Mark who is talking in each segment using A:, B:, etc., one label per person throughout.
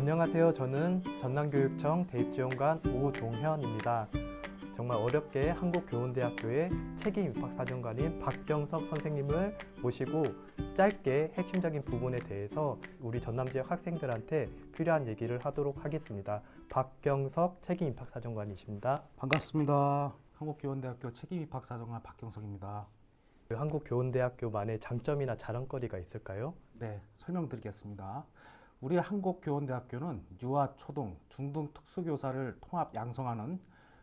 A: 안녕하세요. 저는 전남교육청 대입지원관 오동현입니다. 정말 어렵게 한국교원대학교의 책임 입학사정관인 박경석 선생님을 모시고 짧게 핵심적인 부분에 대해서 우리 전남 지역 학생들한테 필요한 얘기를 하도록 하겠습니다. 박경석 책임 입학사정관이십니다.
B: 반갑습니다. 한국교원대학교 책임 입학사정관 박경석입니다.
A: 한국교원대학교만의 장점이나 자랑거리가 있을까요?
B: 네, 설명드리겠습니다. 우리 한국교원대학교는 유아, 초등, 중등 특수교사를 통합 양성하는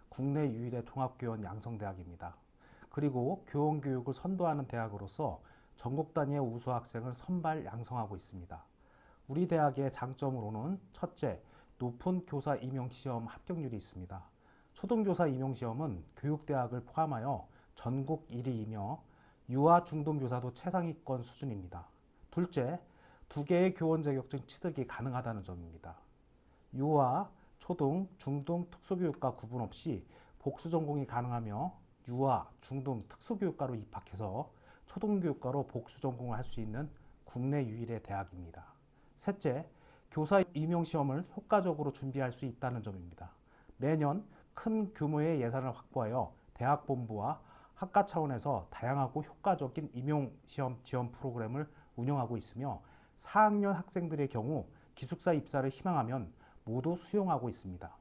B: 국내 유일의 종합교원 양성대학입니다. 그리고 교원교육을 선도하는 대학으로서 전국 단위의 우수 학생을 선발 양성하고 있습니다. 우리 대학의 장점으로는 첫째, 높은 교사 임용시험 합격률이 있습니다. 초등교사 임용시험은 교육대학을 포함하여 전국 1위이며 유아 중등교사도 최상위권 수준입니다. 둘째, 2개의 교원 자격증 취득이 가능하다는 점입니다. 유아, 초등, 중등 특수교육과 구분 없이 복수 전공이 가능하며 유아, 중등 특수교육과로 입학해서 초등교육과로 복수 전공을 할 수 있는 국내 유일의 대학입니다. 셋째, 교사 임용시험을 효과적으로 준비할 수 있다는 점입니다. 매년 큰 규모의 예산을 확보하여 대학본부와 학과 차원에서 다양하고 효과적인 임용시험 지원 프로그램을 운영하고 있으며 4학년 학생들의 경우 기숙사 입사를 희망하면 모두 수용하고 있습니다.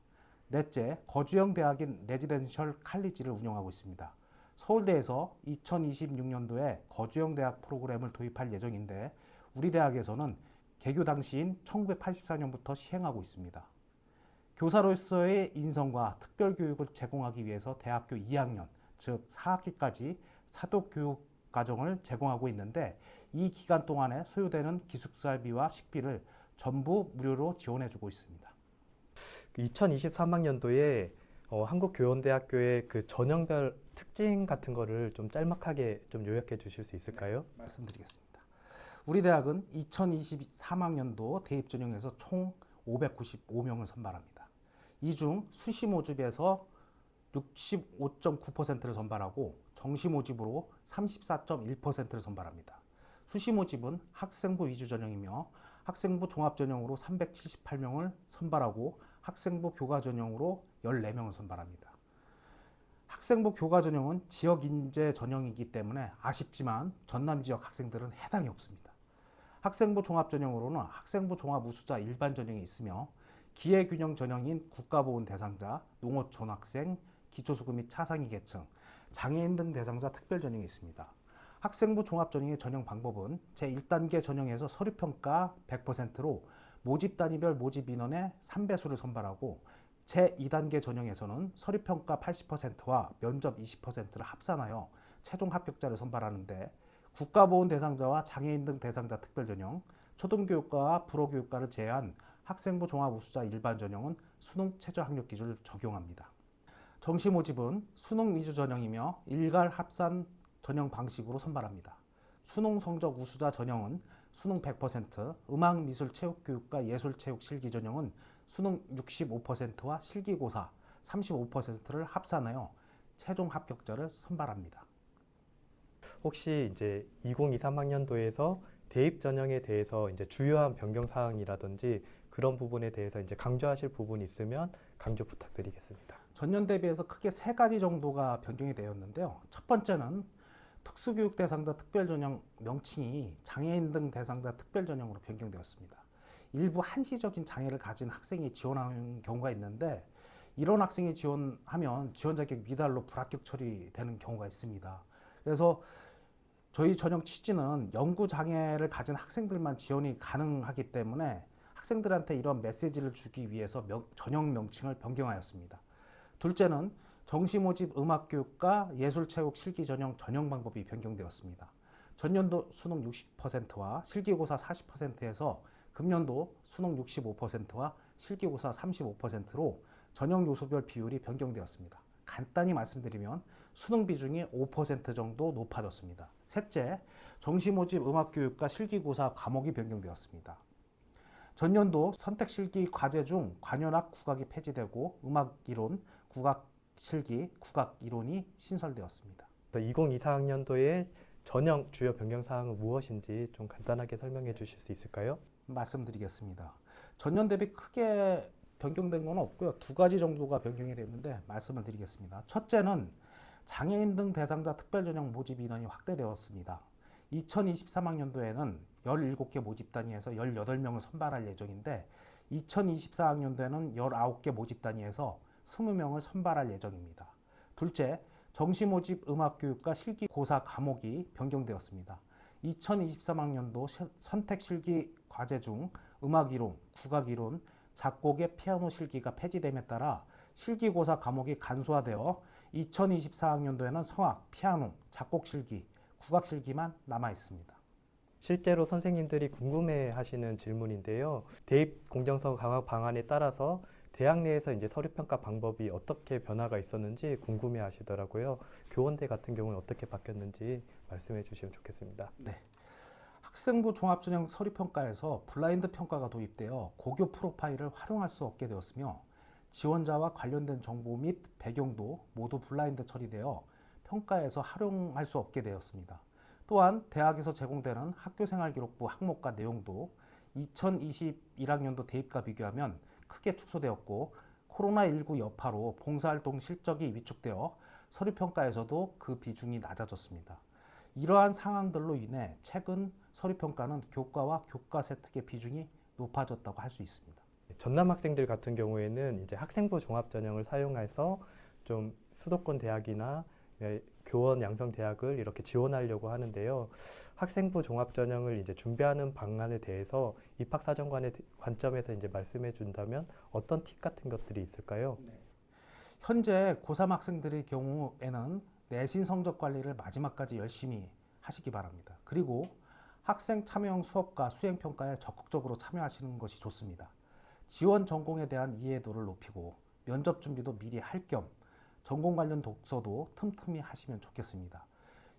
B: 넷째, 거주형 대학인 레지던셜 칼리지를 운영하고 있습니다. 서울대에서 2026년도에 거주형 대학 프로그램을 도입할 예정인데 우리 대학에서는 개교 당시인 1984년부터 시행하고 있습니다. 교사로서의 인성과 특별교육을 제공하기 위해서 대학교 2학년, 즉 4학기까지 사독교육 과정을 제공하고 있는데 이 기간 동안에 소요되는 기숙사비와 식비를 전부 무료로 지원해주고 있습니다.
A: 2023학년도에 한국교원대학교의 그 전형별 특징 같은 거를 좀 짤막하게 좀 요약해 주실 수 있을까요?
B: 네, 말씀드리겠습니다. 우리 대학은 2023학년도 대입 전형에서 총 595명을 선발합니다. 이 중 수시 모집에서 65.9%를 선발하고 정시 모집으로 34.1%를 선발합니다. 수시 모집은 학생부 위주 전형이며 학생부 종합 전형으로 378명을 선발하고 학생부 교과 전형으로 14명을 선발합니다. 학생부 교과 전형은 지역 인재 전형이기 때문에 아쉽지만 전남 지역 학생들은 해당이 없습니다. 학생부 종합 전형으로는 학생부 종합 우수자 일반 전형이 있으며 기회균형 전형인 국가보훈 대상자, 농어촌 학생, 기초수급 및 차상위 계층, 장애인 등 대상자 특별 전형이 있습니다. 학생부 종합 전형의 전형 방법은 제1단계 전형에서 서류평가 100%로 모집 단위별 모집 인원의 3배수를 선발하고 제2단계 전형에서는 서류평가 80%와 면접 20%를 합산하여 최종 합격자를 선발하는데 국가보훈 대상자와 장애인 등 대상자 특별 전형, 초등교육과와 불어교육과를 제외한 학생부 종합 우수자 일반 전형은 수능 최저 학력 기준을 적용합니다. 정시 모집은 수능 위주 전형이며 일괄 합산 전형 방식으로 선발합니다. 수능 성적 우수자 전형은 수능 100%, 음악미술체육교육과 예술체육 실기 전형은 수능 65%와 실기고사 35%를 합산하여 최종 합격자를 선발합니다.
A: 혹시 이제 2023학년도에서 대입 전형에 대해서 이제 주요한 변경 사항이라든지 그런 부분에 대해서 이제 강조하실 부분이 있으면 강조 부탁드리겠습니다.
B: 전년 대비해서 크게 3가지 정도가 변경이 되었는데요. 첫 번째는 특수교육 대상자 특별전형 명칭이 장애인 등 대상자 특별전형으로 변경되었습니다. 일부 한시적인 장애를 가진 학생이 지원하는 경우가 있는데 이런 학생이 지원하면 지원 자격 미달로 불합격 처리되는 경우가 있습니다. 그래서 저희 전형 취지는 영구 장애를 가진 학생들만 지원이 가능하기 때문에 학생들한테 이런 메시지를 주기 위해서 전형 명칭을 변경하였습니다. 둘째는 정시 모집 음악교육과 예술체육 실기 전형 전형 방법이 변경되었습니다. 전년도 수능 60%와 실기고사 40%에서 금년도 수능 65%와 실기고사 35%로 전형 요소별 비율이 변경되었습니다. 간단히 말씀드리면 수능 비중이 5% 정도 높아졌습니다. 셋째, 정시 모집 음악교육과 실기고사 과목이 변경되었습니다. 전년도 선택실기 과제 중 관현악 국악이 폐지되고 음악이론, 국악실기, 국악이론이 신설되었습니다.
A: 2024학년도의 전형 주요 변경 사항은 무엇인지 좀 간단하게 설명해 주실 수 있을까요?
B: 말씀드리겠습니다. 전년 대비 크게 변경된 건 없고요. 두 가지 정도가 변경이 됐는데 말씀을 드리겠습니다. 첫째는 장애인 등 대상자 특별전형 모집 인원이 확대되었습니다. 2023학년도에는 17개 모집 단위에서 18명을 선발할 예정인데 2024학년도에는 19개 모집 단위에서 20명을 선발할 예정입니다. 둘째, 정시 모집 음악교육과 실기고사 과목이 변경되었습니다. 2023학년도 선택 실기 과제 중 음악이론, 국악이론, 작곡의 피아노 실기가 폐지됨에 따라 실기고사 과목이 간소화되어 2024학년도에는 성악, 피아노, 작곡 실기, 국악 실기만 남아 있습니다.
A: 실제로 선생님들이 궁금해하시는 질문인데요. 대입 공정성 강화 방안에 따라서 대학 내에서 이제 서류평가 방법이 어떻게 변화가 있었는지 궁금해하시더라고요. 교원대 같은 경우는 어떻게 바뀌었는지 말씀해 주시면 좋겠습니다.
B: 네. 학생부 종합전형 서류평가에서 블라인드 평가가 도입되어 고교 프로파일을 활용할 수 없게 되었으며 지원자와 관련된 정보 및 배경도 모두 블라인드 처리되어 평가에서 활용할 수 없게 되었습니다. 또한 대학에서 제공되는 학교생활기록부 항목과 내용도 2021학년도 대입과 비교하면 크게 축소되었고 코로나19 여파로 봉사활동 실적이 위축되어 서류평가에서도 그 비중이 낮아졌습니다. 이러한 상황들로 인해 최근 서류평가는 교과와 교과 세특의 비중이 높아졌다고 할 수 있습니다.
A: 전남 학생들 같은 경우에는 이제 학생부 종합전형을 사용해서 좀 수도권 대학이나 교원 양성 대학을 이렇게 지원하려고 하는데요. 학생부 종합전형을 이제 준비하는 방안에 대해서 입학사정관의 관점에서 이제 말씀해 준다면 어떤 팁 같은 것들이 있을까요?
B: 네. 현재 고3 학생들의 경우에는 내신 성적 관리를 마지막까지 열심히 하시기 바랍니다. 그리고 학생 참여형 수업과 수행평가에 적극적으로 참여하시는 것이 좋습니다. 지원 전공에 대한 이해도를 높이고 면접 준비도 미리 할 겸 전공 관련 독서도 틈틈이 하시면 좋겠습니다.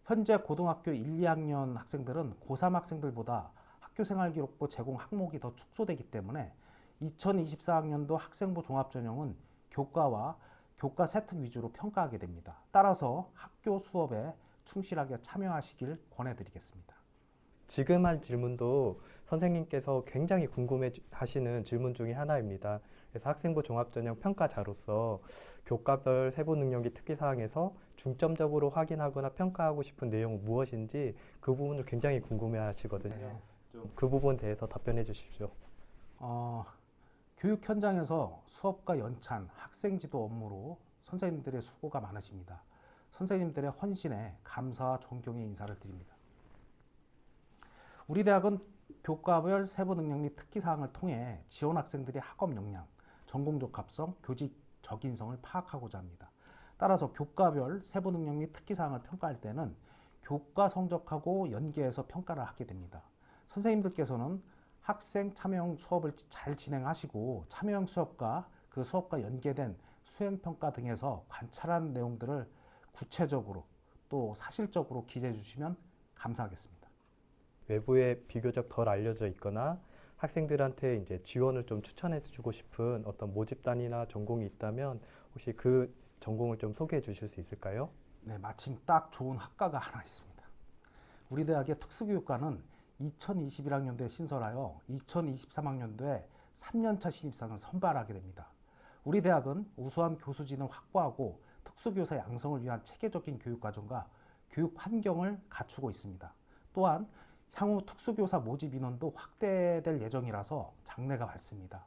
B: 현재 고등학교 1, 2학년 학생들은 고3 학생들보다 학교생활기록부 제공 항목이 더 축소되기 때문에 2024학년도 학생부 종합전형은 교과와 교과 세특 위주로 평가하게 됩니다. 따라서 학교 수업에 충실하게 참여하시길 권해드리겠습니다.
A: 지금 한 질문도 선생님께서 굉장히 궁금해 하시는 질문 중에 하나입니다. 그래서 학생부 종합전형 평가자로서 교과별 세부 능력이 특기사항에서 중점적으로 확인하거나 평가하고 싶은 내용은 무엇인지 그 부분을 굉장히 궁금해 하시거든요.
B: 네.
A: 그 부분에 대해서 답변해 주십시오.
B: 교육 현장에서 수업과 연찬, 학생 지도 업무로 선생님들의 수고가 많으십니다. 선생님들의 헌신에 감사와 존경의 인사를 드립니다. 우리 대학은 교과별 세부 능력 및 특기사항을 통해 지원 학생들의 학업 역량, 전공 적합성, 교직 적인성을 파악하고자 합니다. 따라서 교과별 세부 능력 및 특기사항을 평가할 때는 교과 성적하고 연계해서 평가를 하게 됩니다. 선생님들께서는 학생 참여형 수업을 잘 진행하시고 참여형 수업과 그 수업과 연계된 수행평가 등에서 관찰한 내용들을 구체적으로 또 사실적으로 기재해 주시면 감사하겠습니다.
A: 외부에 비교적 덜 알려져 있거나 학생들한테 이제 지원을 좀 추천해 주고 싶은 어떤 모집단이나 전공이 있다면 혹시 그 전공을 좀 소개해 주실 수 있을까요?
B: 네, 마침 딱 좋은 학과가 하나 있습니다. 우리 대학의 특수교육과는 2021학년도에 신설하여 2023학년도에 3년차 신입생을 선발하게 됩니다. 우리 대학은 우수한 교수진을 확보하고 특수교사 양성을 위한 체계적인 교육과정과 교육 환경을 갖추고 있습니다. 또한 향후 특수교사 모집 인원도 확대될 예정이라서 장래가 밝습니다.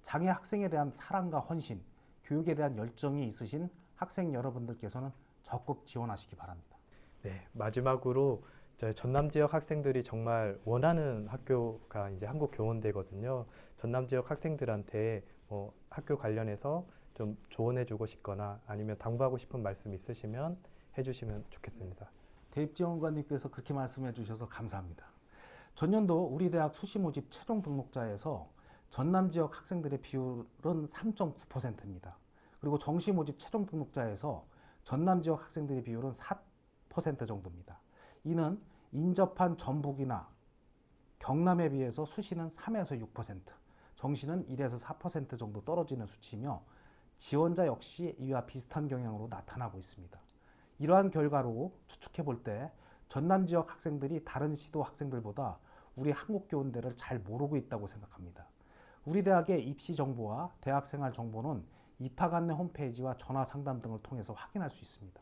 B: 장애 학생에 대한 사랑과 헌신, 교육에 대한 열정이 있으신 학생 여러분들께서는 적극 지원하시기 바랍니다.
A: 네, 마지막으로 저희 전남 지역 학생들이 정말 원하는 학교가 이제 한국교원대거든요. 전남 지역 학생들한테 뭐 학교 관련해서 좀 조언해주고 싶거나 아니면 당부하고 싶은 말씀 있으시면 해주시면 좋겠습니다.
B: 대입지원관님께서 그렇게 말씀해 주셔서 감사합니다. 전년도 우리 대학 수시 모집 최종 등록자에서 전남 지역 학생들의 비율은 3.9%입니다. 그리고 정시 모집 최종 등록자에서 전남 지역 학생들의 비율은 4% 정도입니다. 이는 인접한 전북이나 경남에 비해서 수시는 3에서 6%, 정시는 1에서 4% 정도 떨어지는 수치이며 지원자 역시 이와 비슷한 경향으로 나타나고 있습니다. 이러한 결과로 추측해 볼 때 전남 지역 학생들이 다른 시도 학생들보다 우리 한국교원대를 잘 모르고 있다고 생각합니다. 우리 대학의 입시 정보와 대학생활 정보는 입학 안내 홈페이지와 전화 상담 등을 통해서 확인할 수 있습니다.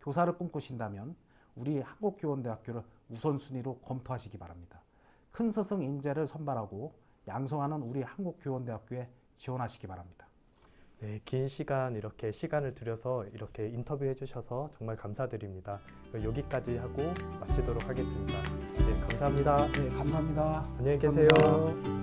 B: 교사를 꿈꾸신다면 우리 한국교원대학교를 우선순위로 검토하시기 바랍니다. 큰 스승 인재를 선발하고 양성하는 우리 한국교원대학교에 지원하시기 바랍니다.
A: 네, 긴 시간 이렇게 시간을 들여서 이렇게 인터뷰해 주셔서 정말 감사드립니다. 여기까지 하고 마치도록 하겠습니다. 네, 감사합니다.
B: 네, 감사합니다.
A: 안녕히
B: 감사합니다.
A: 계세요.